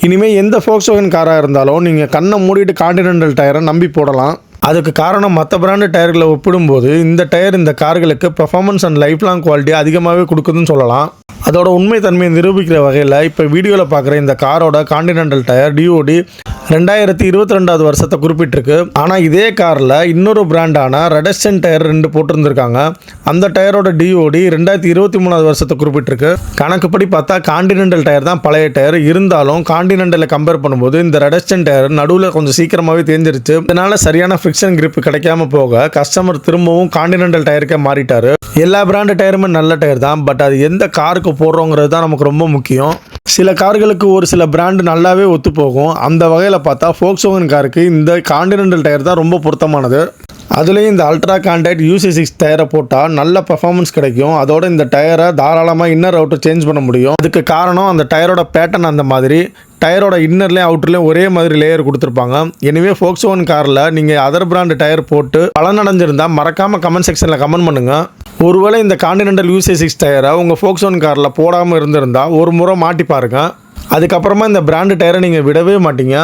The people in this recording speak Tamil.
இனிமேல் எந்த ஃபோக்ஸ்வேகன் காராக இருந்தாலும் நீங்கள் கண்ணை மூடிட்டு கான்டினென்டல் டயரை நம்பி போடலாம். அதுக்கு காரணம் மற்ற பிராண்டு டயர்களை ஒப்பிடும்போது இந்த டயர் இந்த கார்களுக்கு performance and life long quality அதிகமாகவே கொடுக்குதுன்னு சொல்லலாம். அதோட உண்மை தன்மையை நிரூபிக்கிற வகையில் இப்போ வீடியோவில் பார்க்குற இந்த காரோட கான்டினென்டல் டயர் டிஓடி 2022 வருஷத்தை குறிப்பிட்டிருக்கு. ஆனால் இதே காரில் இன்னொரு பிராண்டான ரெடஸ்டன் டயர் 2 போட்டிருந்துருக்காங்க. அந்த டயரோட டிஓடி 2023 வருஷத்தை குறிப்பிட்டிருக்கு. கணக்குப்படி பார்த்தா கான்டினென்டல் டயர் தான் பழைய டயர். இருந்தாலும் கான்டினென்டலை கம்பேர் பண்ணும்போது இந்த ரெடஸ்டன் டயர் நடுவில் கொஞ்சம் சீக்கிரமாகவே தேஞ்சிருச்சு. இதனால சரியான ஃபிக்ஷன் கிரிப் கிடைக்காம போக கஸ்டமர் திரும்பவும் கான்டினென்டல் டயருக்கே மாறிட்டாரு. எல்லா பிராண்டு டயருமே நல்ல டயர் தான், பட் அது எந்த காருக்கு போடுறோங்கிறது தான் நமக்கு ரொம்ப முக்கியம். சில கார்களுக்கு ஒரு சில பிராண்டு நல்லாவே ஒத்து போகும். அந்த வகையில் பார்த்தா ஃபோக்ஸ்வேகன் காருக்கு இந்த கான்டினென்டல் டயர் தான் ரொம்ப பொருத்தமானது. அதுலேயும் இந்த அல்ட்ரா கான்டாக்ட் UC6 டயரை போட்டால் நல்ல பெர்ஃபார்மன்ஸ் கிடைக்கும். அதோட இந்த டயரை தாராளமாக இன்னர் அவுட்டர் சேஞ்ச் பண்ண முடியும். அதுக்கு காரணம் அந்த டயரோட பேட்டர்ன் அந்த மாதிரி. டயரோட இன்னர்லேயும் அவுட்டர்லேயும் ஒரே மாதிரி லேயர் கொடுத்துருப்பாங்க. எனவே ஃபோக்ஸ்வேகன் காரில் நீங்கள் அதர் பிராண்டு டயர் போட்டு பலனடைஞ்சிருந்தால் மறக்காமல் கமெண்ட் செக்ஷனில் கமெண்ட் பண்ணுங்கள். ஒருவேளை இந்த கான்டினென்டல் UC6 டயரை உங்கள் ஃபோக்ஸ்வேகன் காரில் போடாமல் இருந்திருந்தால் ஒரு முறை மாட்டி பாருங்கள். அதுக்கப்புறமா இந்த பிராண்டு டயரை நீங்கள் விடவே மாட்டீங்க.